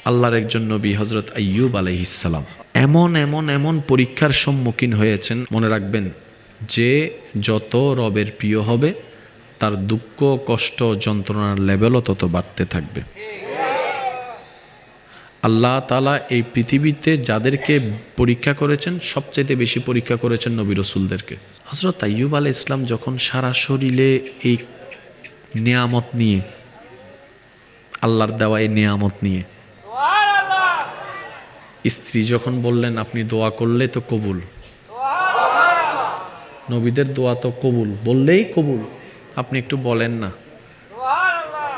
আল্লাহর একজন নবী হযরত আইয়ুব আলাইহিস সালাম এমন পরীক্ষার সম্মুখীন হয়েছেন। মনে রাখবেন, যে যত রবের প্রিয় হবে তার দুঃখ, কষ্ট, যন্ত্রণার লেভেলও তত বাড়তে থাকবে। আল্লাহ তাআলা এই পৃথিবীতে যাদেরকে পরীক্ষা করেছেন, সবচাইতে বেশি পরীক্ষা করেছেন নবী রাসূলদেরকে। হযরত আইয়ুব আলাইহিস সালাম যখন সারা শরীরে এই নিয়ামত নিয়ে, আল্লাহর দেওয়া এই নিয়ামত নিয়ে, স্ত্রী যখন বললেন আপনি দোয়া করলে তো কবুল, নবীদের দোয়া তো কবুল, বললেই কবুল, আপনি একটু বলেন না,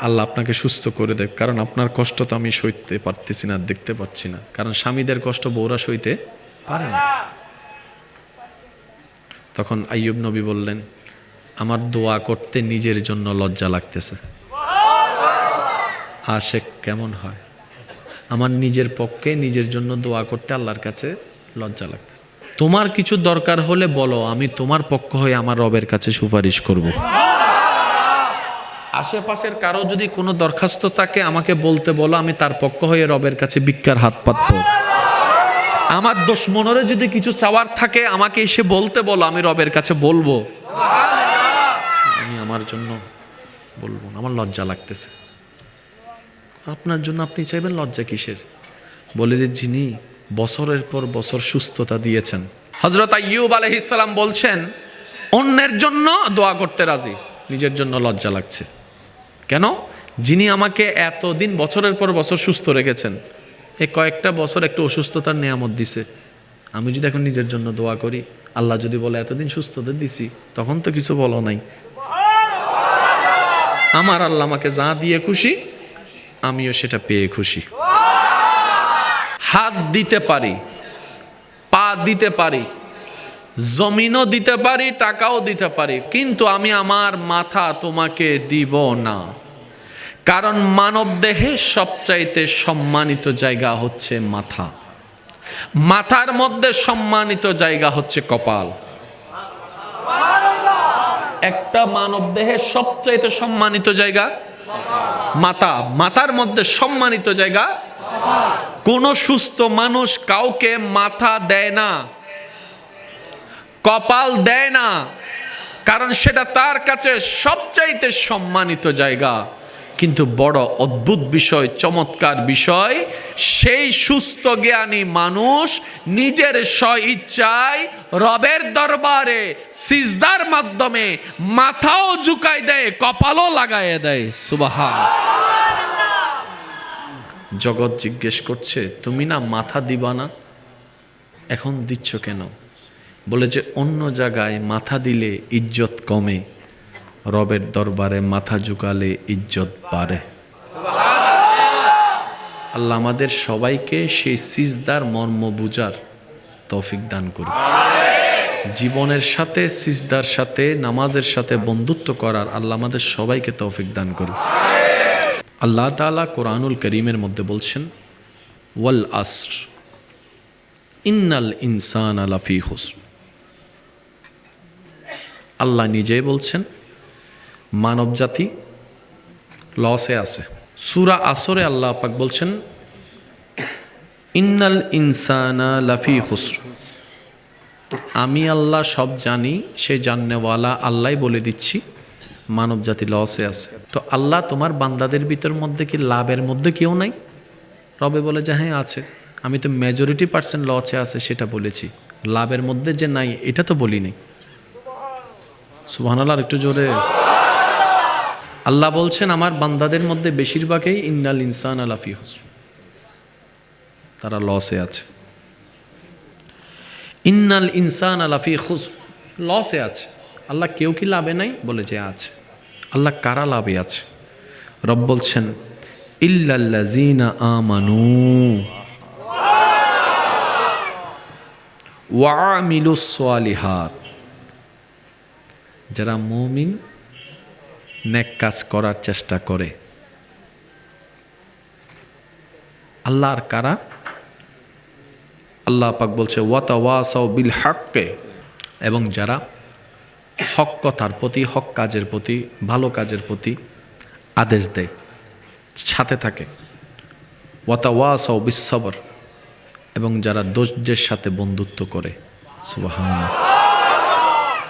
আল্লাহ আপনাকে সুস্থ করে দেয়, কারণ আপনার কষ্ট তো আমি সইতে পারতেছি না, দেখতে পাচ্ছি না। কারণ স্বামীদের কষ্ট বউরা সইতে পারে না। তখন আইয়ুব নবী বললেন, আমার দোয়া করতে নিজের জন্য লজ্জা লাগতেছে। আশেক কেমন হয়? আমার নিজের পক্ষে নিজের জন্য দোয়া করতে আল্লাহর কাছে লজ্জা লাগতেছে। তোমার কিছু দরকার হলে বলো, আমি তোমার পক্ষ হয়ে আমার রবের কাছে সুপারিশ করব। আশেপাশের কারো যদি কোনো দরখাস্ত থাকে আমাকে বলতে বলো, আমি তার পক্ষ হয়ে রবের কাছে ভিক্ষার হাত পাতব। আমার দুশমনের যদি কিছু চাওয়ার থাকে আমাকে এসে বলতে বলো, আমি রবের কাছে বলবো। আমি আমার জন্য বলবো না, আমার লজ্জা লাগতেছে। আপনার জন্য আপনি চাইবেন, লজ্জা কিসের? বলে যে যিনি বছরের পর বছর সুস্থতা দিয়েছেন। হযরত আইয়ুব আলাইহিস সালাম বলছেন, অন্যের জন্য দোয়া করতে রাজি, নিজের জন্য লজ্জা লাগছে। কেন? যিনি আমাকে এতদিন বছরের পর বছর সুস্থ রেখেছেন, এই কয়েকটা বছর একটু অসুস্থতার নিয়ামত দিছে, আমি যদি এখন নিজের জন্য দোয়া করি, আল্লাহ যদি বলে এতদিন সুস্থতা দিছি, তখন তো কিছু বলো নাই। আমার আল্লাহ আমাকে যা দিয়ে খুশি, আমিও সেটা পেয়ে খুশি। হাত দিতে পারি, পা দিতে পারি, জমিনও দিতে পারি, টাকাও দিতে পারি, কিন্তু আমি আমার মাথা তোমাকে দিব না। কারণ মানব দেহে সবচাইতে সম্মানিত জায়গা হচ্ছে মাথা, মাথার মধ্যে সম্মানিত জায়গা হচ্ছে কপাল। একটা মানব দেহে সবচাইতে সম্মানিত জায়গা মাথা, মাথার মধ্যে সম্মানিত জায়গা। কোন সুস্থ মানুষ কাউকে মাথা দেয় না, কপাল দেয় না, কারণ সেটা তার কাছে সবচাইতে সম্মানিত জায়গা। কিন্তু বড় অদ্ভুত বিষয়, চমৎকার বিষয়, সেই সুস্থ জ্ঞানী মানুষ নিজের স্বইচ্ছায় রবের দরবারে সিজদার মাধ্যমে মাথাও ঝুঁকায় দেয়, কপালও লাগায় দেয়। সুবহানাল্লাহ। জগৎ জিজ্ঞেস করছে, তুমি না মাথা দিবা না, এখন দিচ্ছ কেন? বলে যে অন্য জায়গায় মাথা দিলে ইজ্জত কমে, রবের দরবারে মাথা ঝুঁকালে ইজ্জত বাড়ে। আল্লাহ আমাদের সবাইকে সেই সিজদার মর্ম বুঝার তৌফিক দান করুন। জীবনের সাথে, সিজদার সাথে, নামাজের সাথে বন্ধুত্ব করার আল্লাহ আমাদের সবাইকে তৌফিক দান করুন। আল্লাহ তাআলা কোরআনুল কারীমের মধ্যে বলছেন, ওয়াল আসর ইন্নাল ইনসানা লাফি খুসর। আল্লাহ নিজেই বলছেন মানব জাতি লসে আছে। সূরা আসরে আল্লাহ পাক বলছেন, ইন্নাল ইনসানা লাফি খুসর। আমি আল্লাহ সব জানি, সে জাননেওয়ালা আল্লাহ বলে দিচ্ছি, মানব জাতি লসে আছে। তো আল্লাহ তোমার বান্দাদের ভিতর মধ্যে কি লাভের মধ্যে কেউ নাই? রবে বলে যে হ্যাঁ আছে, আমি তো মেজরিটি পার্সেন্ট লসে আছে সেটা বলেছি, লাভের মধ্যে যে নাই এটা তো বলি নাই। সুবহানাল্লাহ, একটু জোরে। আল্লাহ বলছেন আমার বান্দাদের মধ্যে বেশিরভাগই ইন্নাল ইনসানা লাফি খুসর, তারা লসে আছে। ইন্নাল ইনসানা লাফি খুসর, লসে আছে। আল্লাহ কেউ কি লাভে নাই? বলে যে আছে। আল্লাহ কারা লাভে আছে? রব বলছেন, ইল্লাল্লাযীনা আমানু ওয়া আমিলুস সালিহাত। যারা মুমিন, নেক কাজ করার চেষ্টা করে। আল্লাহ আর কারা? আল্লাহ পাক বলছে ওয়াতাওয়াসাউ বিল হক্কে, এবং যারা হক কথার প্রতি, হক কাজের প্রতি, ভালো কাজের প্রতি আদেশ দেয়, সাথে থাকে। ওয়াতাওয়াসাউ বিস-সবর, এবং যারা ধৈর্যের সাথে বন্ধুত্ব করে। সুবহানাল্লাহ।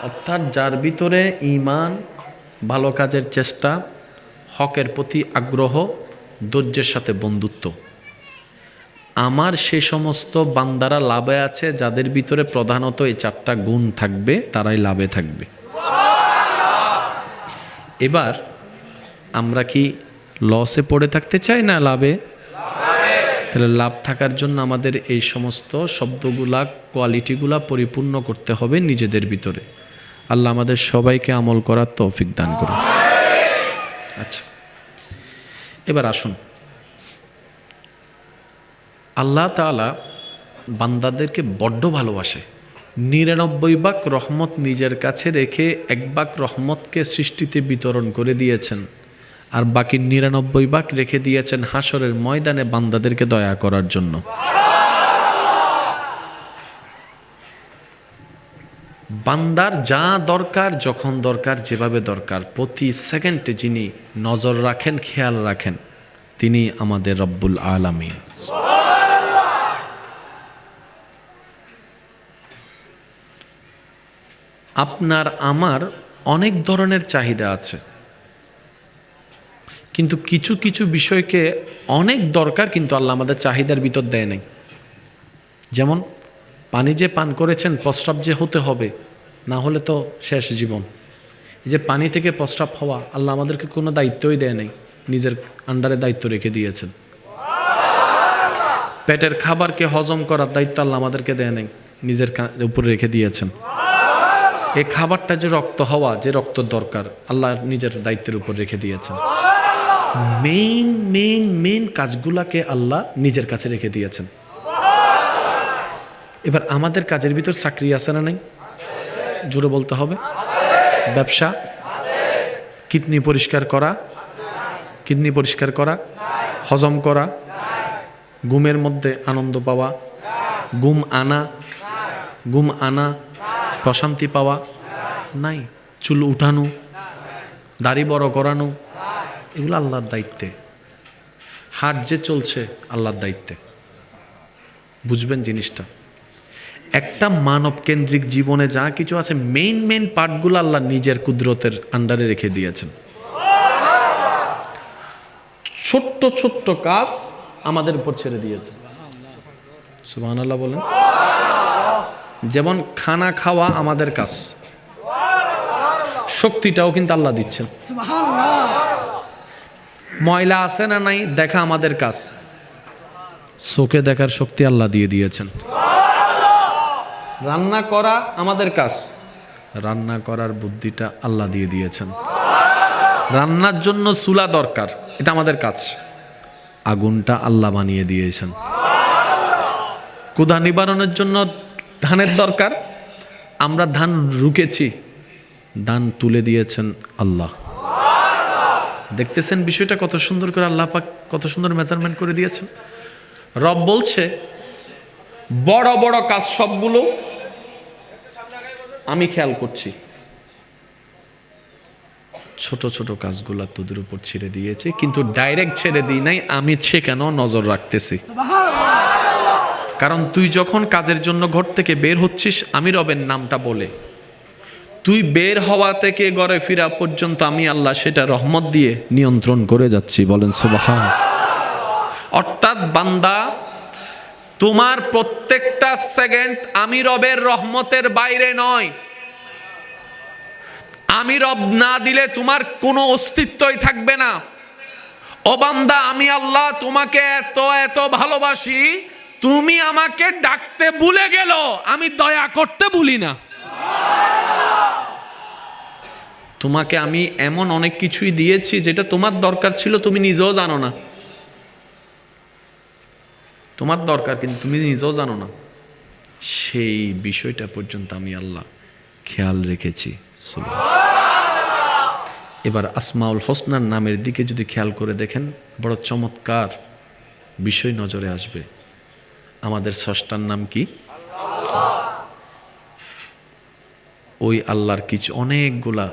অর্থাৎ যার ভিতরে ঈমান, ভালো কাজের চেষ্টা, হকের প্রতি আগ্রহ, ধৈর্যের সাথে বন্ধুত্ব, আমার সে সমস্ত বান্দারা লাভে আছে যাদের ভিতরে প্রধানত এই 4টা গুণ থাকবে, তারাই লাভে থাকবে। এবার আমরা কি লসে পড়ে থাকতে চাই না লাভে? তাহলে লাভ থাকার জন্য আমাদের এই সমস্ত শব্দগুলা, কোয়ালিটিগুলা পরিপূর্ণ করতে হবে নিজেদের ভিতরে। আল্লাহ আমাদের সবাইকে আমল করার তৌফিক দান করুন। আচ্ছা, এবার আসুন, আল্লাহ তাআলা বান্দাদেরকে বড্ড ভালোবাসে। 99 ভাগ রহমত নিজের কাছে রেখে 1 ভাগ রহমতকে সৃষ্টিতে বিতরণ করে দিয়েছেন, আর বাকি 99 ভাগ রেখে দিয়েছেন হাসরের ময়দানে বান্দাদেরকে দয়া করার জন্য। বান্দার যা দরকার, যখন দরকার, যেভাবে দরকার, প্রতি সেকেন্ডে যিনি নজর রাখেন, খেয়াল রাখেন, তিনি আমাদের রব্বুল আলামিন। আপনার আমার অনেক ধরনের চাহিদা আছে, কিন্তু কিছু কিছু বিষয়কে অনেক দরকার, কিন্তু আল্লাহ আমাদের চাহিদার ভিতর দেয় নাই। যেমন পানি যে পান করেছেন, প্রস্রাব যে হতে হবে, না হলে তো শেষ জীবন। এই যে পানি থেকে প্রস্রাব হওয়া, আল্লাহ আমাদেরকে কোনো দায়িত্বই দেয় নাই, নিজের আন্ডারে দায়িত্ব রেখে দিয়েছেন। পেটের খাবারকে হজম করার দায়িত্ব আল্লাহ আমাদেরকে দেয় নাই, নিজের উপরে রেখে দিয়েছেন। এই খাবারটা যে রক্ত হওয়া, যে রক্ত দরকার, আল্লাহ নিজের দায়িত্বের উপর রেখে দিয়েছেন। মেইন কাজগুলাকে আল্লাহ নিজের কাছে রেখে দিয়েছেন। এবার আমাদের কাজের ভিতর চাকরি আছে না নাই? জোরে বলতে হবে। ব্যবসা, কিডনি পরিষ্কার করা, হজম করা, ঘুমের মধ্যে আনন্দ পাওয়া, ঘুম আনা, প্রশান্তি পাওয়া নাই। চুল উঠানো, দাড়ি বড় করানো, এগুলো আল্লাহর দায়িত্বে। হাট যে চলছে আল্লাহর দায়িত্বে। বুঝবেন জিনিসটা। একটা মানব কেন্দ্রিক জীবনে যা কিছু আছে, মেইন পার্টগুলো আল্লাহ নিজের কুদরতের আন্ডারে রেখে দিয়েছেন। ছোট্ট ছোট্ট কাজ আমাদের উপর ছেড়ে দিয়েছে। সুবহানাল্লাহ বলেন। যেমন খানা খাওয়া আমাদের কাজ, শক্তিটাও কিন্তু আল্লাহ দিচ্ছেন। ময়লা আছে না নাই দেখা আমাদের কাজ, চোখে দেখার শক্তি আল্লাহ দিয়ে দিয়েছেন। রান্না করা আমাদের কাজ, রান্না করার বুদ্ধিটা আল্লাহ দিয়ে দিয়েছেন। রান্নার জন্য চুলা দরকার, এটা আমাদের কাজ, আগুনটা আল্লাহ বানিয়ে দিয়েছেন। ক্ষুধা নিবারণের জন্য ধানের দরকার, আমরা ধান রুকেছি, ধান তুলে দিয়েছেন আল্লাহ। দেখতেছেন বিষয়টা কত সুন্দর করে আল্লাহ পাক কত সুন্দর মেজারমেন্ট করে দিয়েছেন। রব বলছে বড় বড় কাজ সবগুলো আমি খেয়াল করছি, ছোট ছোট কাজগুলো তোদের উপর ছেড়ে দিয়েছি, কিন্তু ডাইরেক্ট ছেড়ে দিই নাই, আমি সেখানেও নজর রাখতেছি। কারণ তুই যখন কাজের জন্য ঘর থেকে বের হচ্ছিস, আমি রবের নামটা বলে, তুই বের হওয়া থেকে ঘরে ফিরা পর্যন্ত আমি আল্লাহ সেটা রহমত দিয়ে নিয়ন্ত্রণ করে যাচ্ছি। বলেন সুবহান। অর্থাৎ বান্দা, তোমার প্রত্যেকটা সেকেন্ড আমি রবের রহমতের বাইরে নয়। আমি রব না দিলে তোমার কোনো অস্তিত্বই থাকবে না। ও বান্দা, আমি আল্লাহ তোমাকে এত এত ভালোবাসি, তুমি আমাকে ডাকতে ভুলে গেল, আমি দয়া করতে ভুলি না। তোমাকে আমি এমন অনেক কিছুই দিয়েছি যেটা তোমার দরকার ছিল, তুমি নিজেও জানো না। তোমার দরকার কিন্তু তুমি নিজেও জানো না। সেই বিষয়টা পর্যন্ত আমি আল্লাহ খেয়াল রেখেছি। এবার আসমাউল হোসনার নামের দিকে যদি খেয়াল করে দেখেন, বড় চমৎকার বিষয় নজরে আসবে। আমাদের স্রষ্টার নাম কি? ওই আল্লাহর কিছু অনেকগুলা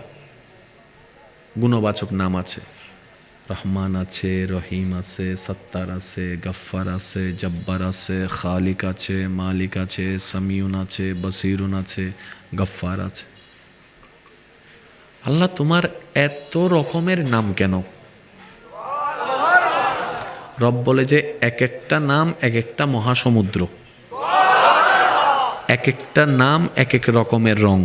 গুণবাচক নাম আছে। রহমান আছে, রহিম আছে, সত্তার আছে, গফ্ফার আছে, জব্বার আছে, খালিক আছে, মালিক আছে, সামিউন আছে, বসিরুন আছে, গফ্ফার আছে। আল্লাহ তোমার এত রকমের নাম কেন? রব বলে যে এক একটা নাম এক একটা মহাসমুদ্র, এক একটা নাম এক এক রকমের রং,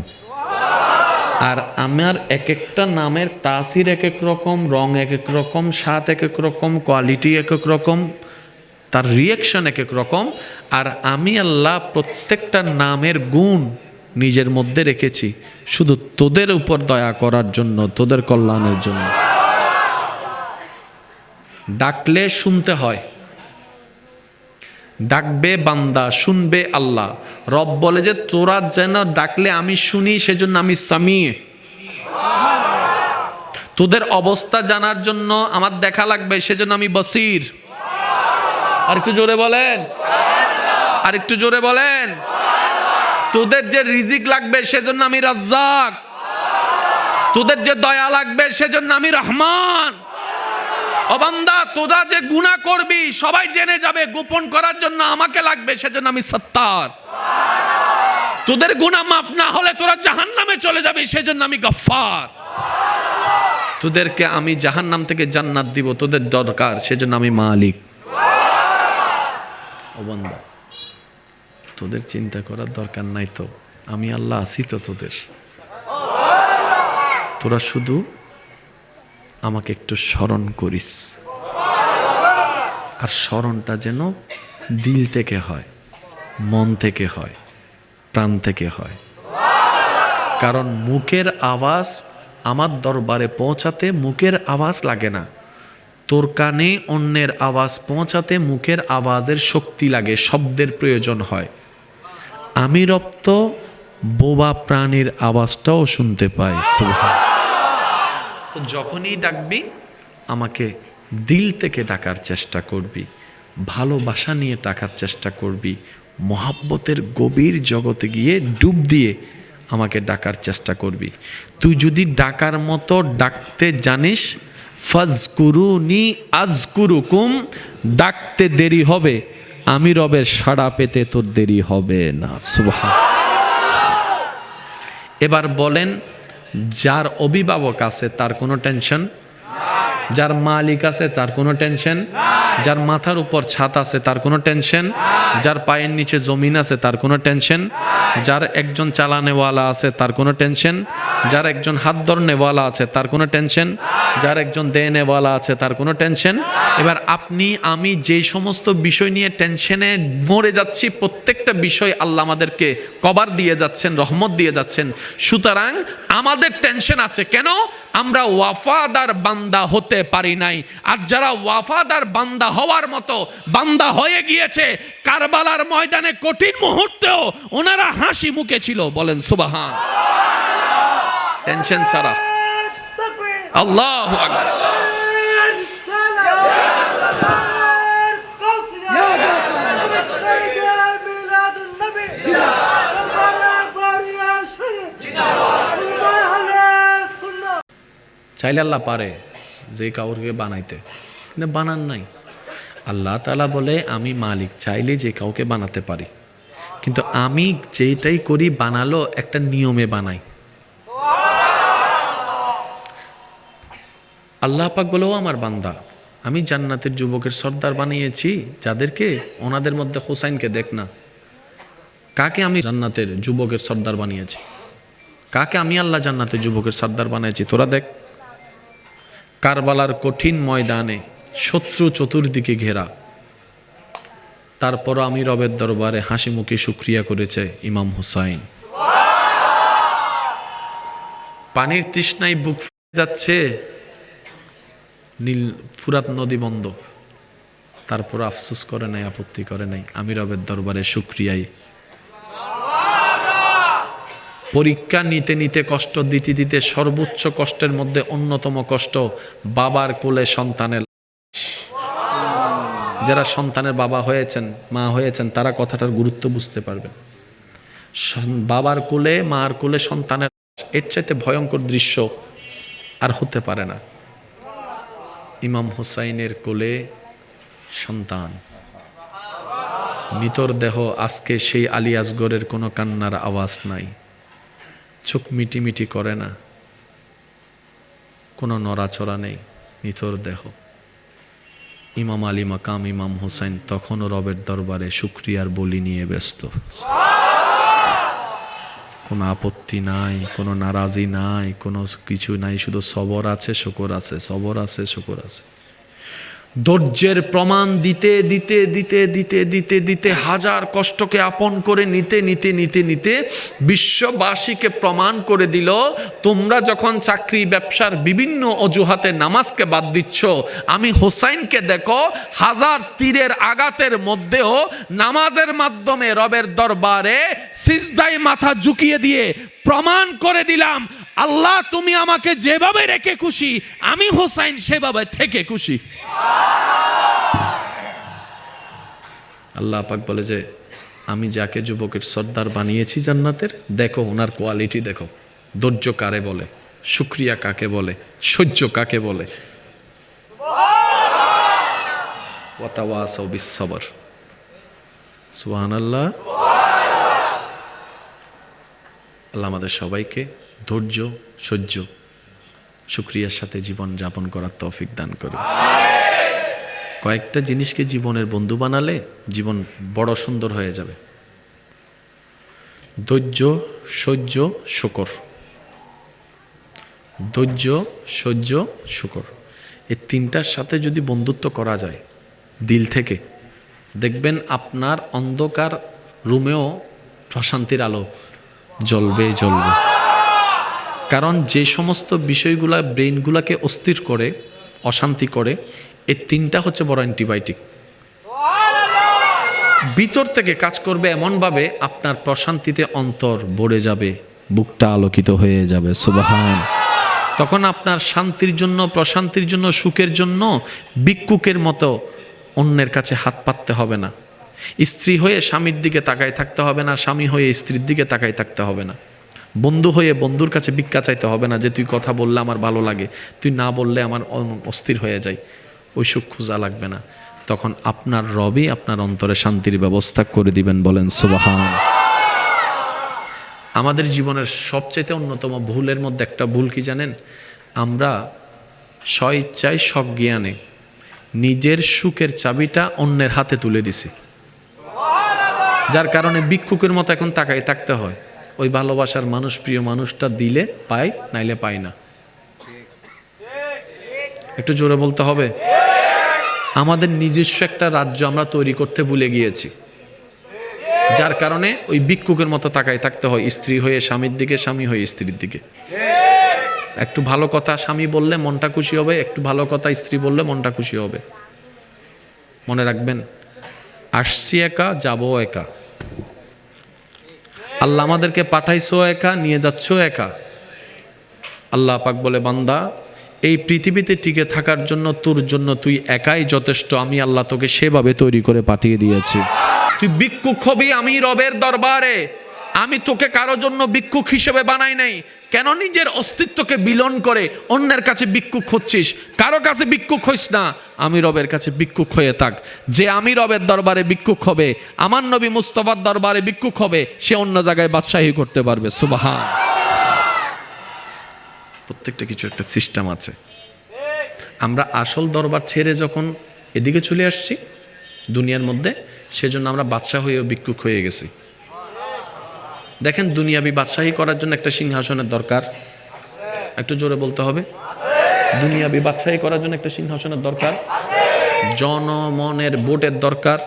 আর আমার এক একটা নামের তাসির এক এক রকম, রং এক এক রকম, স্বাদ এক এক রকম, কোয়ালিটি এক এক রকম, তার রিয়াকশন এক এক রকম। আর আমি আল্লাহ প্রত্যেকটা নামের গুণ নিজের মধ্যে রেখেছি শুধু তোদের উপর দয়া করার জন্য, তোদের কল্যাণের জন্য। ডাকলে শুনতে হয়, ডাকবে বান্দা, শুনবে আল্লাহ। রব বলে যে তোরা যেন ডাকলে আমি শুনি, সেজন্য আমি সামিয়ে। তোদের অবস্থা জানার জন্য আমার দেখা লাগবে, সেজন্য আমি বসির। আর একটু জোরে বলেন, আর একটু জোরে বলেন। তোদের যে রিজিক লাগবে সেজন্য আমি রাজ্জাক, তোদের যে দয়া লাগবে সেজন্য আমি রহমান। ও বান্দা, তোরা যে গুনাহ করবি সবাই জেনে যাবে, গোপন করার জন্য আমাকে লাগবে, সেজন্য আমি সত্তার। তোদের গুনাহ মাফ না হলে তোরা জাহান্নামে চলে যাবি, সেজন্য আমি গফ্ফার। তোদেরকে আমি জাহান্নাম থেকে জান্নাত দিব, তোদের দরকার, সেজন্য আমি মালিক। ও বান্দা, তোদের চিন্তা করার দরকার নাই তো, আমি আল্লাহ আছি তো তোদের। তোরা শুধু আমাকে একটু স্মরণ করিস, আর স্মরণটা যেন দিল থেকে হয়, মন থেকে হয়, প্রাণ থেকে হয়। কারণ মুখের আওয়াজ আমার দরবারে পৌঁছাতে মুখের আওয়াজ লাগে না, তোর কানে অন্যের আওয়াজ পৌঁছাতে মুখের আওয়াজের শক্তি লাগে, শব্দের প্রয়োজন হয়। আমি রব তো বোবা প্রাণীর আওয়াজটাও শুনতে পাই। সুবহান। তো যখনই ডাকবি আমাকে দিল থেকে ডাকার চেষ্টা করবি, ভালোবাসা নিয়ে ডাকার চেষ্টা করবি, মহাব্বতের গভীর জগতে গিয়ে ডুব দিয়ে আমাকে ডাকার চেষ্টা করবি। তুই যদি ডাকার মতো ডাকতে জানিস, ফাজকুরুনি আজকুরুকুম, ডাকতে দেরি হবে, আমি রবের সাড়া পেতে তোর দেরি হবে না। সুবহান। এবার বলেন, যার অভিভাবক আছে তার কোনো টেনশন, যার মালিক আছে তার কোনো টেনশন, যার মাথার উপর ছাদ আছে তার কোনো টেনশন, যার পায়ের নিচে জমিন আছে তার কোনো টেনশন, যার একজন চালানেওয়ালা আছে তার কোনো টেনশন, যার একজন হাত ধরনেওয়ালা আছে তার কোনো টেনশন, যার একজন দেনেওয়ালা আছে তার কোনো টেনশন। এবার আপনি আমি যেই সমস্ত বিষয় নিয়ে টেনশনে মরে যাচ্ছি, প্রত্যেকটা বিষয় আল্লাহ আমাদেরকে কভার দিয়ে যাচ্ছেন, রহমত দিয়ে যাচ্ছেন। সুতরাং আমাদের টেনশন আছে কেন? আমরা ওয়াফাদার বান্দা হতে পারি নাই। আর যারা ওয়াফাদার বান্দা হওয়ার মতো বান্দা হয়ে গিয়েছে, কারবালার ময়দানে কঠিন মুহূর্তেও ওনারা হাসি মুখে ছিল। বলেন সুবহান। টেনশন ছাড়া। আল্লাহু আকবার। চাইলে আল্লাহ পারে যে কাউকে বানাইতে, কিন্তু বানান নাই। আল্লাহ তাআলা বলে আমি মালিক, চাইলে যে কাউকে বানাতে পারি, কিন্তু আমি যেটাই করি বানালো একটা নিয়মে বানাই। আল্লাহ পাক বলেও আমার বান্দা, আমি জান্নাতের যুবকের সর্দার বানিয়েছি যাদেরকে, ওনাদের মধ্যে হোসাইনকে দেখ না। কাকে আমি জান্নাতের যুবকের সর্দার বানিয়েছি? কাকে আমি আল্লাহ জান্নাতের যুবকের সর্দার বানিয়েছি? তোরা দেখ। কারবালার কঠিন ময়দানে শত্রু চতুর্দিকে ঘেরা, তারপর আমি রবের দরবারে হাসি মুখে শুকরিয়া করেছে ইমাম হুসাইন। পানির তৃষ্ণায় বুক ফেটে যাচ্ছে, নীল ফুরাত নদী বন্ধ, তারপর আফসোস করে নাই, আপত্তি করে নাই, আমি রবের দরবারে শুকরিয়াই। পরীক্ষা নিতে নিতে, কষ্ট দিতে দিতে, সর্বোচ্চ কষ্টের মধ্যে অন্যতম কষ্ট বাবার কোলে সন্তানের। যারা সন্তানের বাবা হয়েছেন, মা হয়েছেন, তারা কথাটার গুরুত্ব বুঝতে পারবেন। বাবার কোলে, মার কোলে সন্তানের, এর চাইতে ভয়ঙ্কর দৃশ্য আর হতে পারে না। ইমাম হুসাইনের কোলে সন্তান, নিতর দেহ। আজকে সেই আলী আসগরের কোনো কান্নার আওয়াজ নাই, চোখ মিটিমিটি করে না, কোনো নড়াচড়া নেই, নিতর দেহ। ইমাম আলী মাকাম ইমাম হুসাইন তখনও রবের দরবারে শুকরিয়ার বলি নিয়ে ব্যস্ত। কোনো আপত্তি নাই, কোনো নারাজি নাই, কোনো কিছু নাই, শুধু সবর আছে, শুকর আছে, সবর আছে, শুকর আছে। ধৈর্যের প্রমাণ দিতে দিতে দিতে দিতে দিতে দিতে হাজার কষ্টকে আপন করে নিতে নিতে নিতে নিতে বিশ্ববাসীকে প্রমাণ করে দিল, তোমরা যখন চাকরি ব্যবসার বিভিন্ন অজুহাতে নামাজকে বাদ দিচ্ছ, আমি হোসাইনকে দেখো হাজার তীরের আঘাতের মধ্যেও নামাজের মাধ্যমে রবের দরবারে সিজদায় মাথা ঝুঁকিয়ে দিয়ে প্রমাণ করে দিলাম, আল্লাহ তুমি আমাকে যেভাবে রেখে খুশি, আমি হোসাইন সেভাবে থেকে খুশি। আল্লাহ পাক বলে যে আমি যাকে যুবকের সর্দার বানিয়েছি জান্নাতের, দেখো ওনার কোয়ালিটি দেখো, ধৈর্য কারে বলে, শুকরিয়া কাকে বলে, সহ্য কাকে বলে। ওয়াতাওয়াসাউ বিস-সবর। সুবহানাল্লাহ। আল্লাহ আমাদের সবাইকে ধৈর্য, সহ্য, শুকরিয়ার সাথে জীবন যাপন করার তৌফিক দান করুন। কয়েকটা জিনিসকে জীবনের বন্ধু বানালে জীবন বড় সুন্দর হয়ে যাবে। ধৈর্য, সহ্য, শুকর। ধৈর্য, সহ্য, শুকর, এই তিনটার সাথে যদি বন্ধুত্ব করা যায় দিল থেকে, দেখবেন আপনার অন্ধকার রুমেও প্রশান্তির আলো জ্বলবে জ্বলবে। কারণ যে সমস্ত বিষয়গুলা ব্রেইনগুলাকে অস্থির করে, অশান্তি করে, এই তিনটা হচ্ছে বড় অ্যান্টিবায়োটিক। ভিতর থেকে কাজ করবে এমনভাবে আপনার প্রশান্তিতে অন্তর ভরে যাবে, বুকটা আলোকিত হয়ে যাবে। সুবহান। তখন আপনার শান্তির জন্য, প্রশান্তির জন্য, সুখের জন্য ভিক্ষুকের মতো অন্যের কাছে হাত পাততে হবে না। স্ত্রী হয়ে স্বামীর দিকে তাকায় থাকতে হবে না, স্বামী হয়ে স্ত্রীর দিকে তাকায় থাকতে হবে না। বন্ধু হয়ে বন্ধুর কাছে ভিক্ষা চাইতে হবে না যে তুই কথা বললে আমার ভালো লাগে, তুই না বললে আমার অস্থির হয়ে যায়, ওই সুখ খোঁজা লাগবে না। তখন আপনার রবই আপনার অন্তরে শান্তির ব্যবস্থা করে দিবেন। বলেন সুবহান। আমাদের জীবনের সবচেয়ে অন্যতম ভুলের মধ্যে একটা ভুল কি জানেন? আমরা স্বইচ্ছায় সজ্ঞানে নিজের সুখের চাবিটা অন্যের হাতে তুলে দিছি, যার কারণে ভিক্ষুকের মতো এখন তাকাই থাকতে হয়। ওই ভালোবাসার মানুষ, প্রিয় মানুষটা দিলে পাই, নাইলে পাই না। একটু জোরে বলতে হবে। আমাদের নিজস্ব একটা রাজ্য আমরা তৈরি করতে ভুলে গিয়েছি, যার কারণে ওই ভিক্ষুকের মতো তাকাই থাকতে হয়, স্ত্রী হয়ে স্বামীর দিকে, স্বামী হয়ে স্ত্রীর দিকে। একটু ভালো কথা স্বামী বললে মনটা খুশি হবে, একটু ভালো কথা স্ত্রী বললে মনটা খুশি হবে। মনে রাখবেন, আসছি একা, যাবো একা। আল্লাহ আমাদেরকে পাঠাইছো একা, নিয়ে যাচ্ছ একা। আল্লাহ পাক বলে, বান্দা এই পৃথিবীতে টিকে থাকার জন্য তোর জন্য তুই একাই যথেষ্ট। আমি আল্লাহ তোকে সেভাবে তৈরি করে পাঠিয়ে দিয়েছি। তুই ভিক্ষুক হবি আমি রবের দরবারে, আমি তোকে কারো জন্য ভিক্ষুক হিসেবে বানাই নাই। কেন নিজের অস্তিত্বকে বিলন করে অন্যের কাছে ভিক্ষুক হচ্ছিস? কারো কাছে ভিক্ষুক হইস না, আমি রবের কাছে ভিক্ষুক হয়ে থাক। যে আমি রবের দরবারে ভিক্ষুক হবে, আমার নবী মুস্তাফার দরবারে ভিক্ষুক হবে, সে অন্য জায়গায় বাদশাহী করতে পারবে। সুবহান। প্রত্যেকটা কিছু একটা সিস্টেম আছে। আমরা আসল দরবার ছেড়ে যখন এদিকে চলে আসছি দুনিয়ার মধ্যে, সেজন্য আমরা বাদশাহ হয়েও ভিক্ষুক হয়ে গেছি। দেখেন, দুনিয়াবি বাদশাহী করার জন্য একটা সিংহাসনের দরকার। একটু জোরে বলতে হবে। দুনিয়াবি বাদশাহী করার জন্য একটা সিংহাসনের দরকার, জনমনের ভোটের দরকার,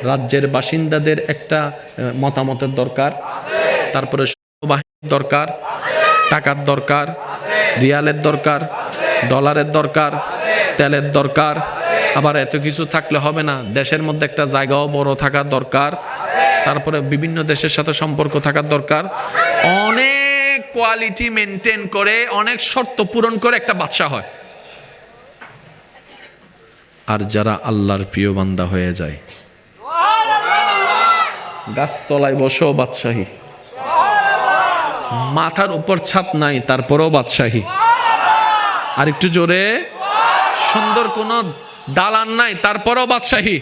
রাজ্যের বাসিন্দাদের একটা মতামতের দরকার, তারপরে বাহিনীর দরকার, টাকার দরকার, রিয়ালের দরকার, ডলারের দরকার, তেলের দরকার। আবার এত কিছু থাকলে হবে না, দেশের মধ্যে একটা জায়গাও বড় থাকার দরকার, তারপরে বিভিন্ন দেশের সাথে সম্পর্ক থাকার দরকার। অনেক কোয়ালিটি মেনটেন করে, অনেক শর্ত পূরণ করে একটা বাদশা হয়। আর যারা আল্লাহর প্রিয় বান্দা হয়ে যায়, গাছতলায় বসেও বাদশাহী, মাথার উপর ছাদ নাই তারপরেও বাদশাহী। আর একটু জোরে, সুন্দর কোনো দালান নাই, তারপরেও বাদশাহী।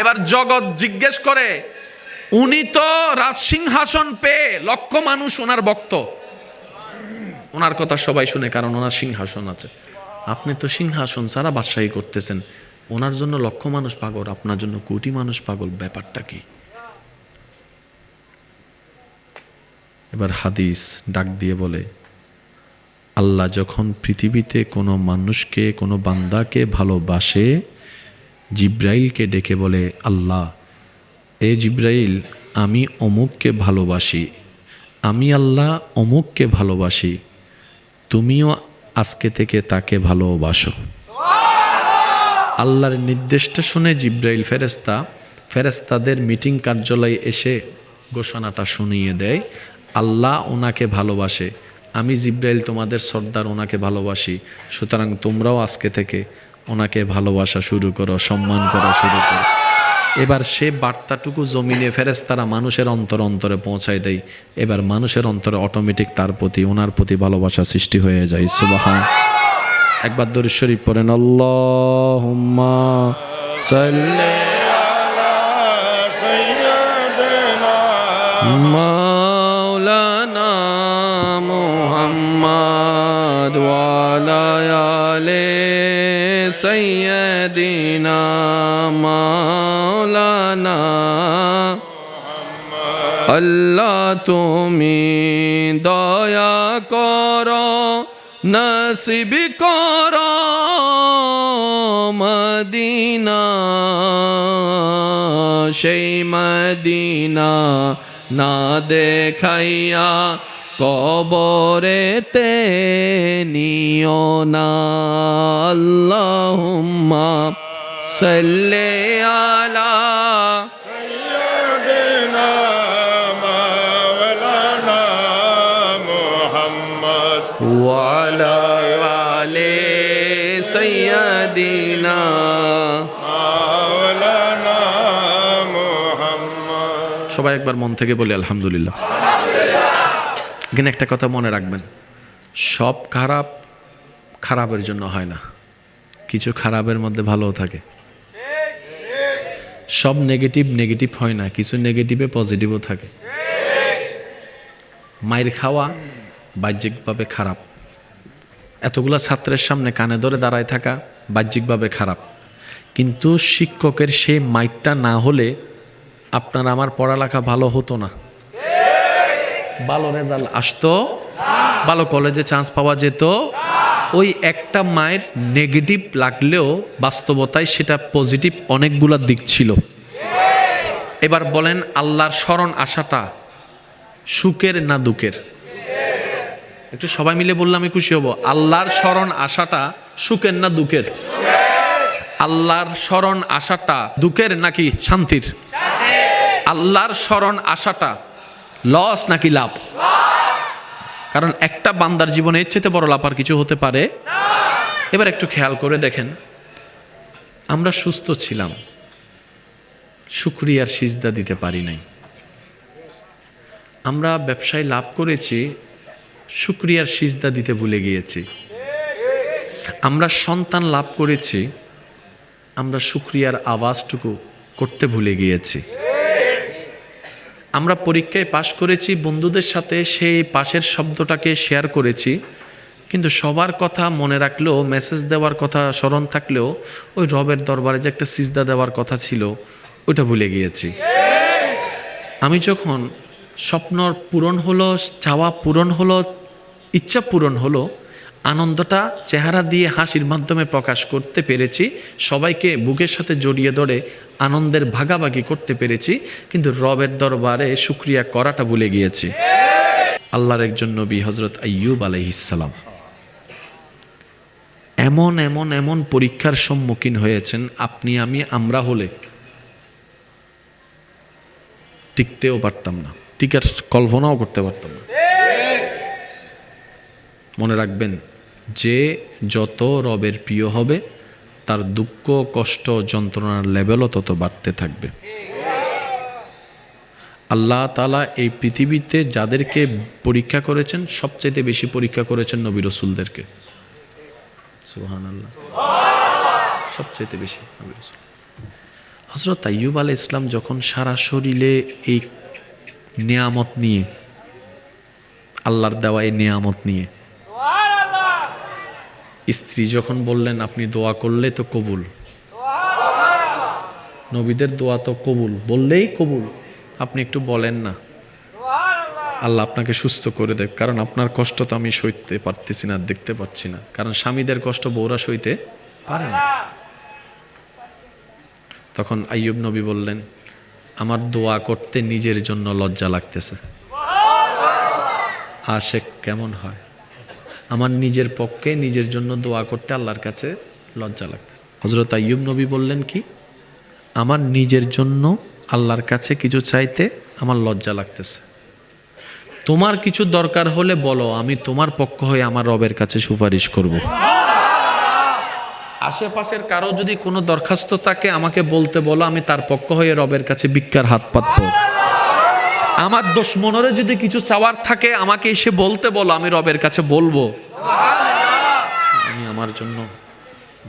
এবার জগৎ জিজ্ঞেস করে, উনি তো রাজসিংহাসন পেয়ে লক্ষ মানুষ ওনার ভক্ত, ওনার কথা সবাই শুনে, কারণ ওনার সিংহাসন আছে। আপনি তো সিংহাসন ছাড়া বাদশাহী করতেছেন, ওনার জন্য লক্ষ মানুষ পাগল, আপনার জন্য কোটি মানুষ পাগল, ব্যাপারটা কি? এবার হাদিস ডাক দিয়ে বলে, আল্লাহ যখন পৃথিবীতে কোনো মানুষকে, কোনো বান্দাকে ভালোবাসে, জিব্রাইলকে ডেকে বলে, আল্লাহ, এ জিব্রাইল, আমি অমুককে ভালোবাসি, আমি আল্লাহ অমুককে ভালোবাসি, তুমিও আজকে থেকে তাকে ভালোবাসো। আল্লাহর নির্দেশটা শুনে জিব্রাইল ফেরেশতাদের মিটিং কার্যালয়ে এসে ঘোষণাটা শুনিয়ে দেয়, আল্লাহ ওনাকে ভালোবাসে, আমি জিব্রাইল তোমাদের সর্দার ওনাকে ভালোবাসি, সুতরাং তোমরাও আজকে থেকে ওনাকে ভালোবাসা শুরু করো, সম্মান করা শুরু করো। এবার সে বার্তাটুকু জমিনে ফেরেশতারা মানুষের অন্তরে পৌঁছায় দেয়। এবার মানুষের অন্তরে অটোমেটিক তার প্রতি, ওনার প্রতি ভালোবাসা সৃষ্টি হয়ে যায়। সুবহান। একবার দরুদ শরীফ পড়েন, আল্লাহুম্মা সাল্লি আলা সাইয়্যিদিনা মাওলানা মুহাম্মদ ওয়া আলা আলি সাইয়্যিদিনা মাওলানা। আল্লাহ তুমি দয়া করো, নসিব করো মদিনা, সেই মদিনা না দেখাইয়া কবরেতে নিও না। আল্লাহুম্মা সাল্লি আলা সাইয়্যিদিনা মাওলানা মুহাম্মদ ওয়া আলা আলি সাইয়্যিদিনা মাওলানা মুহাম্মদ। সবাই একবার মন থেকে বলি আলহামদুলিল্লাহ। এখানে একটা কথা মনে রাখবেন, সব খারাপ খারাপের জন্য হয় না, কিছু খারাপের মধ্যে ভালোও থাকে। সব নেগেটিভ হয় না, কিছু নেগেটিভে পজিটিভও থাকে। মায়ের খাওয়া বাহ্যিকভাবে খারাপ, এতগুলা ছাত্রের সামনে কানে ধরে দাঁড়ায় থাকা বাহ্যিকভাবে খারাপ, কিন্তু শিক্ষকের সেই মাইরটা না হলে আপনার আমার পড়ালেখা ভালো হতো না, ভালো রেজাল্ট আসতো, ভালো কলেজে চান্স পাওয়া যেত। ওই একটা মায়ের নেগেটিভ লাগলেও বাস্তবতায় সেটা পজিটিভ অনেকগুলা দিক ছিল। এবার বলেন, আল্লাহর শরণ আসাটা সুখের না দুঃখের? একটু সবাই মিলে বললে আমি খুশি হব। আল্লাহর শরণ আসাটা সুখের না দুঃখের? আল্লাহর শরণ আসাটা দুঃখের নাকি শান্তির? আল্লাহর শরণ আসাটা লস নাকি লাভ? কারণ একটা বান্দার জীবনে এর চেয়ে বড় লাভ আর কিছু হতে পারে? এবার একটু খেয়াল করে দেখেন, আমরা সুস্থ ছিলাম, শুকরিয়ার সিজদা দিতে পারি নাই। আমরা ব্যবসায় লাভ করেছি, শুকরিয়ার সিজদা দিতে ভুলে গিয়েছি। আমরা সন্তান লাভ করেছি, আমরা শুকরিয়ার আওয়াজটুকু করতে ভুলে গিয়েছি। আমরা পরীক্ষায় পাশ করেছি, বন্ধুদের সাথে সেই পাশের শব্দটাকে শেয়ার করেছি, কিন্তু সবার কথা মনে রাখলেও, মেসেজ দেওয়ার কথা স্মরণ থাকলেও ওই রবের দরবারে যে একটা সিজদা দেওয়ার কথা ছিল ওইটা ভুলে গিয়েছি। আমি যখন স্বপ্ন পূরণ হলো, চাওয়া পূরণ হলো, ইচ্ছা পূরণ হলো, আনন্দটা চেহারা দিয়ে হাসির মাধ্যমে প্রকাশ করতে পেরেছি, সবাইকে বুকের সাথে জড়িয়ে ধরে আনন্দের ভাগাভাগি করতে পেরেছি, কিন্তু রবের দরবারে শুকরিয়া করাটা ভুলে গিয়েছি। আল্লাহর একজন নবী হযরত আইয়ুব আলাইহিস সালাম এমন এমন এমন পরীক্ষার সম্মুখীন হয়েছেন, আপনি আমি আমরা হলে টিকতেও পারতাম না, টিকার কল্পনাও করতে পারতাম না। মনে রাখবেন, যে যত রবের প্রিয় হবে তার দুঃখ, কষ্ট, যন্ত্রণার লেভেলও তত বাড়তে থাকবে। আল্লাহ তাআলা এই পৃথিবীতে যাদেরকে পরীক্ষা করেছেন, সবচেয়ে বেশি পরীক্ষা করেছেন নবী রাসূলদেরকে। সুবহানাল্লাহ, সবচাইতে বেশি নবী রাসূল। হযরত আইয়ুব আলাইহিস সালাম যখন সারা শরীরে এই নিয়ামত নিয়ে, আল্লাহর দেওয়া এই নিয়ামত নিয়ে, স্ত্রী যখন বললেন আপনি দোয়া করলে তো কবুল, নবীদের দোয়া তো কবুল, বললেই কবুল, আপনি একটু বলেন না আল্লাহ আপনাকে সুস্থ করে দেখ, কারণ আপনার কষ্ট তো আমি সইতে পারতেছি না, দেখতে পাচ্ছি না, কারণ স্বামীদের কষ্ট বউরা সইতে পারে না। তখন আইয়ুব নবী বললেন আমার দোয়া করতে নিজের জন্য লজ্জা লাগতেছে। আশেক কেমন হয়, আমার নিজের পক্ষে নিজের জন্য দোয়া করতে আল্লাহর কাছে লজ্জা লাগতেছে। হযরত আইয়ুব নবী বললেন কি, আমার নিজের জন্য আল্লাহর কাছে কিছু চাইতে আমার লজ্জা লাগতেছে, তোমার কিছু দরকার হলে বলো, আমি তোমার পক্ষ হয়ে আমার রবের কাছে সুপারিশ করব। আশেপাশের কারো যদি কোনো দরখাস্ত থাকে আমাকে বলতে বলো, আমি তার পক্ষ হয়ে রবের কাছে ভিক্ষার হাত পাতব। আমার দুশমনরে যদি কিছু চাওয়ার থাকে আমাকে এসে বলতে বলো, আমি রবের কাছে বলবো। আমি আমার জন্য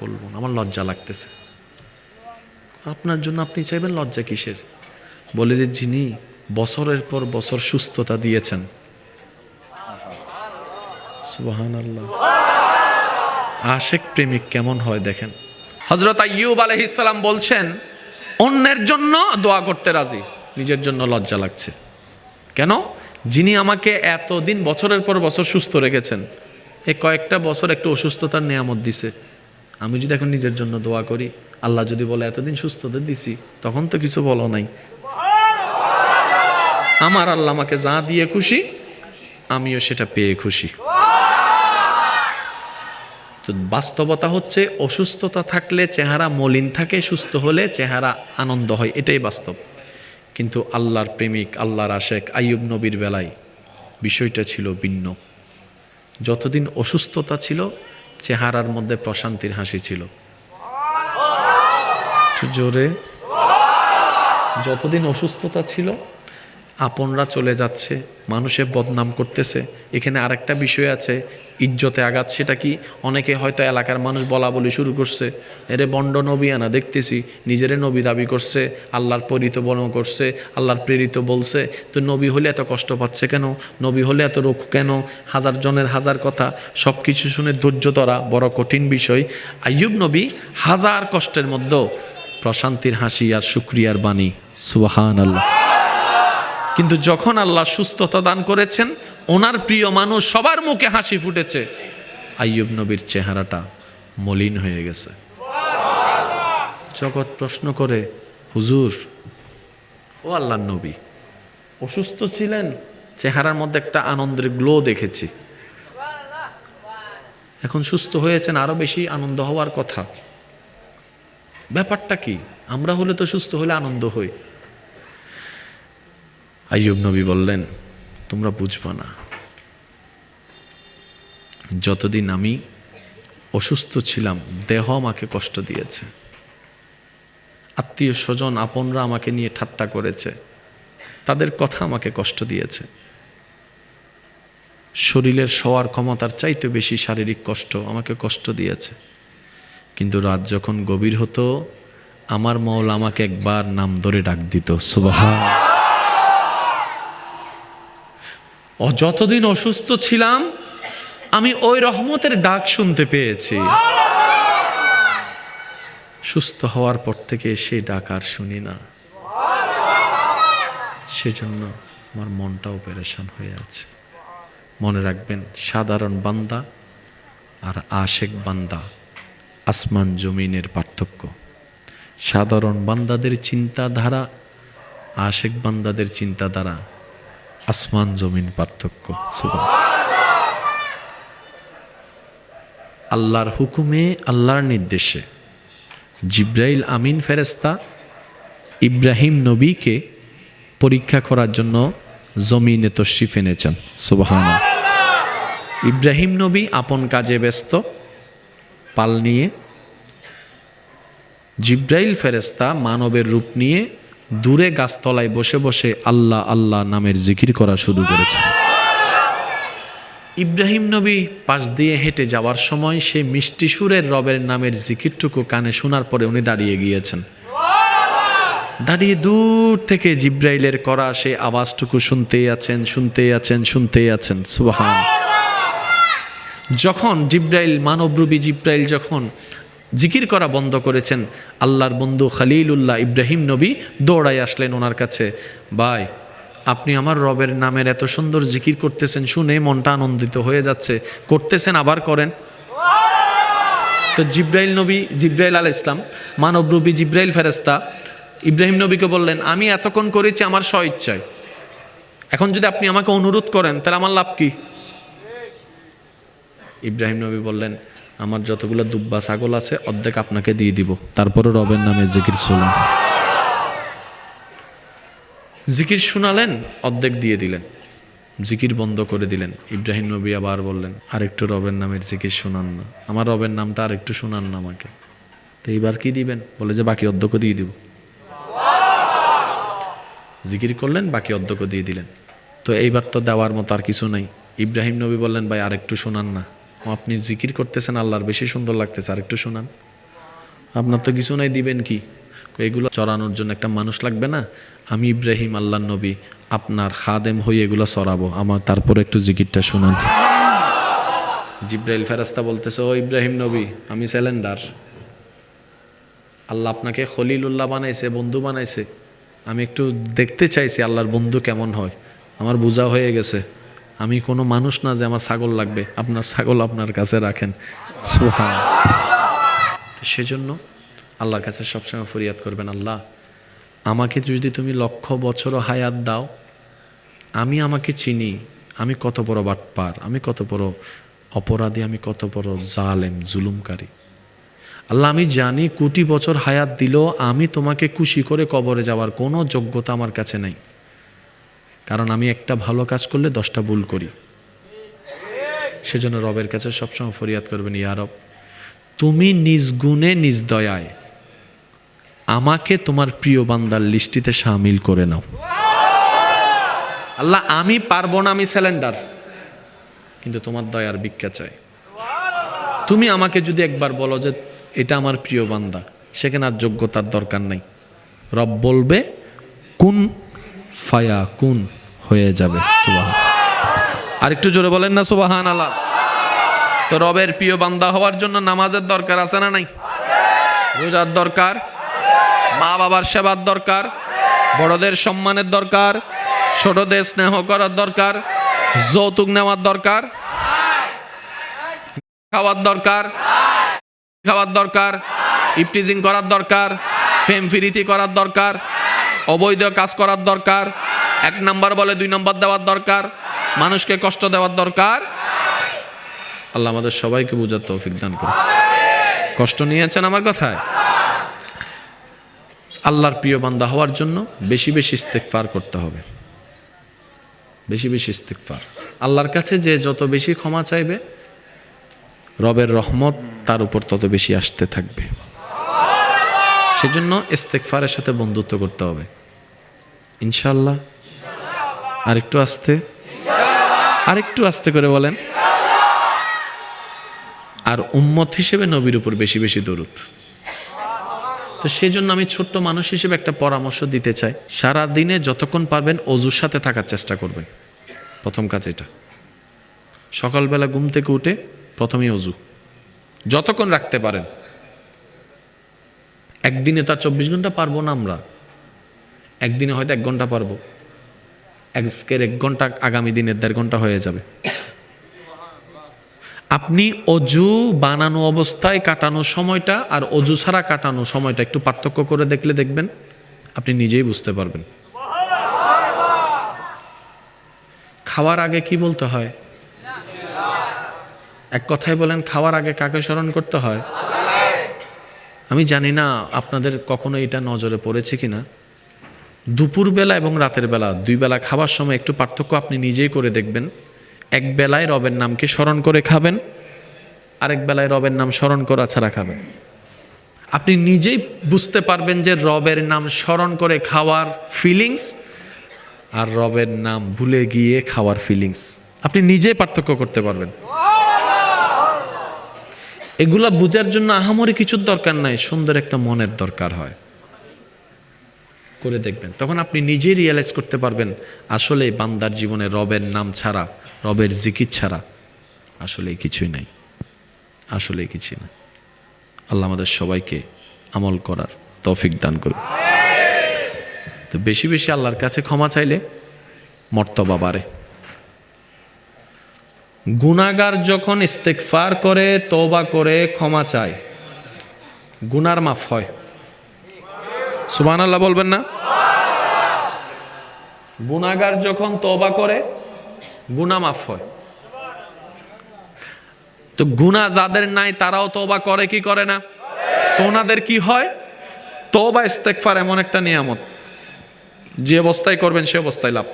বলবো না, আমার লজ্জা লাগতেছে। আপনার জন্য আপনি চাইবেন, লজ্জা কিসের? বলে যে যিনি বছরের পর বছর সুস্থতা দিয়েছেন, সুবহানাল্লাহ। আশেক প্রেমিক কেমন হয় দেখেন। হযরত আইয়ুব আলাইহিস সালাম বলছেন অন্যের জন্য দোয়া করতে রাজি, নিজের জন্য লজ্জা লাগছে। কেন? যিনি আমাকে এতদিন বছরের পর বছর সুস্থ রেখেছেন, এই কয়েকটা বছর একটু অসুস্থতার নিয়ামত দিছে, আমি যদি এখন নিজের জন্য দোয়া করি, আল্লাহ যদি বলে এতদিন সুস্থতা দিছি, তখন তো কিছু বলো নাই। আমার আল্লাহ আমাকে যা দিয়ে খুশি, আমিও সেটা পেয়ে খুশি। তো বাস্তবতা হচ্ছে অসুস্থতা থাকলে চেহারা মলিন থাকে, সুস্থ হলে চেহারা আনন্দ হয়, এটাই বাস্তব। কিন্তু আল্লাহর প্রেমিক, আল্লাহর আশেক আইয়ুব নবীর বেলায় বিষয়টা ছিল ভিন্ন। যতদিন অসুস্থতা ছিল চেহারার মধ্যে প্রশান্তির হাসি ছিল। জোরে, যতদিন অসুস্থতা ছিল আপনরা চলে যাচ্ছে, মানুষের বদনাম করতেছে। এখানে আরেকটা বিষয় আছে, ইজ্জতে আঘাত। সেটা কি? অনেকে হয়তো এলাকার মানুষ বলা বলি শুরু করছে, এরে বন্ড নবী আনা দেখতেছি, নিজেরে নবী দাবি করছে, আল্লাহর পরিত বর্ণনা করছে, আল্লাহর প্রেরিত বলছে, তো নবী হলে এত কষ্ট পাচ্ছে কেন, নবী হলে এত রোগ কেন, হাজার জনের হাজার কথা, সব কিছু শুনে ধৈর্য ধরা বড় কঠিন বিষয়। আইয়ুব নবী হাজার কষ্টের মধ্যেও প্রশান্তির হাসি আর শুকরিয়ার বাণী, সুবহানাল্লাহ। কিন্তু যখন আল্লাহ সুস্থতা দান করেছেন, ওনার প্রিয় মানুষ সবার মুখে হাসি ফুটেছে, আইয়ুব নবীর চেহারাটা মলিন হয়ে গেছে। জগৎ প্রশ্ন করে, হুজুর, ও আল্লাহর নবী অসুস্থ ছিলেন, চেহারার মধ্যে একটা আনন্দের গ্লো দেখেছি, এখন সুস্থ হয়েছেন, আরো বেশি আনন্দ হওয়ার কথা, ব্যাপারটা কি? আমরা হলে তো সুস্থ হলে আনন্দ হই। আইয়ুব নবী বললেন, তোমরা বুঝবা না, যতদিন আমি অসুস্থ ছিলাম দেহ আমাকে কষ্ট দিয়েছে, আত্মীয় স্বজন আপনরা আমাকে নিয়ে ঠাট্টা করেছে, তাদের কথা আমাকে কষ্ট দিয়েছে। শরীরের শোয়ার ক্ষমতার চাইতে বেশি শারীরিক কষ্ট আমাকে কষ্ট দিয়েছে। কিন্তু রাত যখন গভীর হতো আমার মওলা আমাকে একবার নাম ধরে ডাক দিত, সুবহান। ও যতদিন অসুস্থ ছিলাম আমি ওই রহমতের ডাক শুনতে পেয়েছি, সুস্থ হওয়ার পর থেকে সেই ডাক আর শুনি না। সেজন্য আমার মনটাও পেরেশান হয়ে আছে। মনে রাখবেন, সাধারণ বান্দা আর আশেক বান্দা আসমান জমিনের পার্থক্য। সাধারণ বান্দাদের চিন্তাধারা, আশেক বান্দাদের চিন্তাধারা, আসমান জমিন পার্থক্য। আল্লাহর হুকুমে, আল্লাহর নির্দেশে জিব্রাইল আমিন ফেরেশতা ইব্রাহিম নবীকে পরীক্ষা করার জন্য জমিনে তশরিফ এনেছেন, সুবহানাল্লাহ। ইব্রাহিম নবী আপন কাজে ব্যস্ত পাল নিয়ে, জিব্রাইল ফেরেশতা মানবের রূপ নিয়ে দূরে গাছতলায় বসে বসে আল্লাহ আল্লাহ নামের জিকির করা শুরু করেছে। ইব্রাহিম নবী পাশ দিয়ে হেঁটে যাওয়ার সময় সেই মিষ্টি সুরের রবের নামের জিকিরটুকু কানে শোনার পরে উনি দাঁড়িয়ে গিয়েছেন। দাঁড়িয়ে দূর থেকে জিব্রাইলের করা সেই আওয়াজটুকু শুনতেই আছেন, শুনতেই আছেন, শুনতেই আছেন। সুবহান। যখন জিব্রাইল, মানবরূপী জিব্রাইল যখন জিকির করা বন্ধ করেছেন, আল্লাহর বন্ধু খলিলুল্লাহ ইব্রাহিম নবী দৌড়াই আসলেন ওনার কাছে। ভাই, আপনি আমার রবের নামের এত সুন্দর জিকির করতেছেন, শুনে মনটা আনন্দিত হয়ে যাচ্ছে, করতেছেন, আবার করেন। তো জিব্রাইল আলাইহিস সালাম, মানবরূপী জিব্রাইল ফেরেশতা ইব্রাহিম নবীকে বললেন, আমি এতক্ষণ করেছি আমার স্বইচ্ছায়, এখন যদি আপনি আমাকে অনুরোধ করেন তাহলে আমার লাভ কি? ইব্রাহিম নবী বললেন, আমার যতগুলো দুব্বা ছাগল আছে অর্ধেক আপনাকে দিয়ে দিব, তারপরে রবের নামে জিকির শুনুন। জিকির শোনালেন, অর্ধেক দিয়ে দিলেন, জিকির বন্ধ করে দিলেন। ইব্রাহিম নবী আবার বললেন, আরেকটু রবের নামের জিকির শোনান না, আমার রবের নামটা আরেকটু শোনান না আমাকে। তো এইবার কি দিবেন? বলে যে বাকি অর্ধেক দিয়ে দিব। জিকির করলেন, বাকি অর্ধেক দিয়ে দিলেন। তো এইবার তো দেওয়ার মতো আর কিছু নাই। ইব্রাহিম নবী বললেন, ভাই আরেকটু শোনান না, আপনি জিকির করতেছেন আল্লাহর, বেশি সুন্দর লাগতেছে, আরেকটু শোনান। আপনার তো কিছু নাই, দিবেন কি? এগুলো চড়ানোর জন্য একটা মানুষ লাগবে না? আমি ইব্রাহিম, আল্লাহর নবী, আপনার খাদেম হয়ে এগুলো চড়াবো, আমার তারপরে একটু জিকিরটা শোনান। জিব্রাইল ফেরেশতা বলতেছে, ও ইব্রাহিম নবী, আমি স্যালেন্ডার, আল্লাহ আপনাকে খলিলুল্লাহ বানাইছে, বন্ধু বানাইছে, আমি একটু দেখতে চাইছি আল্লাহর বন্ধু কেমন হয়। আমার বোঝা হয়ে গেছে, আমি কোনো মানুষ না যে আমার ছাগল লাগবে, আপনার ছাগল আপনার কাছে রাখেন। সুবহান। সেজন্য আল্লাহর কাছে সবসময় ফরিয়াদ করবেন, আল্লাহ আমাকে যদি তুমি 1,00,000 বছরও হায়াত দাও, আমি আমাকে চিনি, আমি কত বড় বাটপার, আমি কত বড় অপরাধী, আমি কত বড় জালেম, জুলুমকারী। আল্লাহ আমি জানি, কোটি বছর হায়াত দিলেও আমি তোমাকে খুশি করে কবরে যাওয়ার কোনো যোগ্যতা আমার কাছে নাই, কারণ আমি একটা ভালো কাজ করলে 10টা ভুল করি। সেজন্য রবের কাছে সবসময় ফরিয়াদ করবেন, ইয়া রব তুমি নিজ গুণে নিজ দয়ায় আমাকে তোমার প্রিয় বান্দার লিস্টিতে শামিল করে নাও। আল্লাহ আমি পারবো না, আমি স্যালেন্ডার, কিন্তু তোমার দয়ার ভিক্ষা চাই। তুমি আমাকে যদি একবার বলো যে এটা আমার প্রিয় বান্দা, সেখানে আর যোগ্যতার দরকার নাই, রব বলবে কুন ফায়া কুন, হয়ে যাবে। সুবহান। আর একটু জোরে বলেন না সুবহান আল্লাহ। তো রবের প্রিয় বান্দা হওয়ার জন্য নামাজের দরকার আছে না নাই? রোজার দরকার, মা বাবার সেবার দরকার, বড়দের সম্মানের দরকার, ছোটদের স্নেহ করার দরকার, যৌতুক নেওয়ার দরকার, খাওয়ার দরকার, ইফটিজিং করার দরকার, ফেম ফিরিতি করার দরকার, অবৈধ কাজ করার দরকার, 1 নাম্বার বলে 2 নাম্বার দেওয়ার দরকার, মানুষকে কষ্ট দেওয়ার দরকার। আল্লাহ আমাদের সবাইকে বুঝার তৌফিক দান করুন। কষ্ট নিয়েছেন আমার কথায়? আল্লাহর প্রিয় বান্দা হওয়ার জন্য বেশি বেশি ইস্তেগফার করতে হবে, বেশি বেশি ইস্তেগফার। আল্লাহর কাছে যে যত বেশি ক্ষমা চাইবে, রবের রহমত তার উপর তত বেশি আসতে থাকবে। সেজন্য ইস্তেগফারের সাথে বন্ধুত্ব করতে হবে, ইনশাআল্লাহ। আরেকটু আস্তে করে বলেন। আর উম্মত হিসেবে নবীর উপর বেশি বেশি দরুদ। তো সেই জন্য আমি ছোট্ট মানুষ হিসেবে একটা পরামর্শ দিতে চাই, সারা দিনে যতক্ষণ পারবেন অজুর সাথে থাকার চেষ্টা করবেন। প্রথম কাজ এটা, সকালবেলা ঘুম থেকে উঠে প্রথমেই অজু, যতক্ষণ রাখতে পারেন। একদিনে তার 24 ঘন্টা পারবো না আমরা, একদিনে হয়তো 1 ঘন্টা পারবো, আজকের 1 ঘন্টা আগামী দিনের 1.5 ঘন্টা হয়ে যাবে। আপনি অজু বানানো অবস্থায় কাটানো সময়টা আর অজু ছাড়া কাটানো সময়টা একটু পার্থক্য করে দেখলে দেখবেন, আপনি নিজেই বুঝতে পারবেন। খাওয়ার আগে কি বলতে হয়? এক কথায় বলেন, খাওয়ার আগে কাকে স্মরণ করতে হয়? আমি জানি না আপনাদের কখনো এটা নজরে পড়েছে কিনা, দুপুরবেলা এবং রাতের বেলা 2 বেলা খাবার সময় একটু পার্থক্য আপনি নিজেই করে দেখবেন। এক বেলায় রবের নামকে স্মরণ করে খাবেন, আরেক বেলায় রবের নাম স্মরণ করা ছাড়া খাবেন। আপনি নিজেই বুঝতে পারবেন যে রবের নাম স্মরণ করে খাওয়ার ফিলিংস আর রবের নাম ভুলে গিয়ে খাওয়ার ফিলিংস আপনি নিজেই পার্থক্য করতে পারবেন। এগুলা বুঝার জন্য আহামরি কিছুর দরকার নাই, সুন্দর একটা মনের দরকার হয়। করে দেখবেন, তখন আপনি নিজেই রিয়েলাইজ করতে পারবেন আসলে বান্দার জীবনে রবের নাম ছাড়া, রবের জিকির ছাড়া আসলে কিছুই নাই, আসলে কিছুই নাই। আল্লাহ আমাদের সবাইকে আমল করার তৌফিক দান করুন। তো বেশি বেশি আল্লাহর কাছে ক্ষমা চাইলে মর্তবা বাড়ে। গুনাহগার যখন ইস্তেগফার করে, তওবা করে, ক্ষমা চায়, গুনার মাফ হয়। সুবহানাল্লাহ বলবেন না? গুনাহগার যখন তওবা করে, গুনাহ মাফ হয়। তো গুনাহ যাদের নাই তারাও তওবা করে কি করে না? তো ওনাদের কি হয়? তওবা ইস্তেগফার এমন একটা নিয়ামত, যে অবস্থায় করবেন সে অবস্থায় লাভ।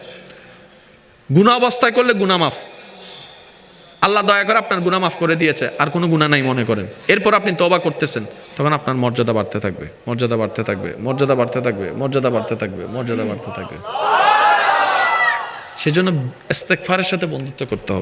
গুনাহ অবস্থায় করলে গুনাহ মাফ, আল্লাহ দয়া করে আপনার গুনাহ মাফ করে দিয়েছে, আর কোনো গুনাহ নাই মনে করেন, এরপর আপনি তওবা করতেছেন, তখন আপনার মর্যাদা বাড়তে থাকবে, মর্যাদা বাড়তে থাকবে, মর্যাদা বাড়তে থাকবে, মর্যাদা বাড়তে থাকবে, মর্যাদা বাড়তে থাকবে। সেজন্য ইস্তেগফারের সাথে বন্ধুত্ব করতে হবে।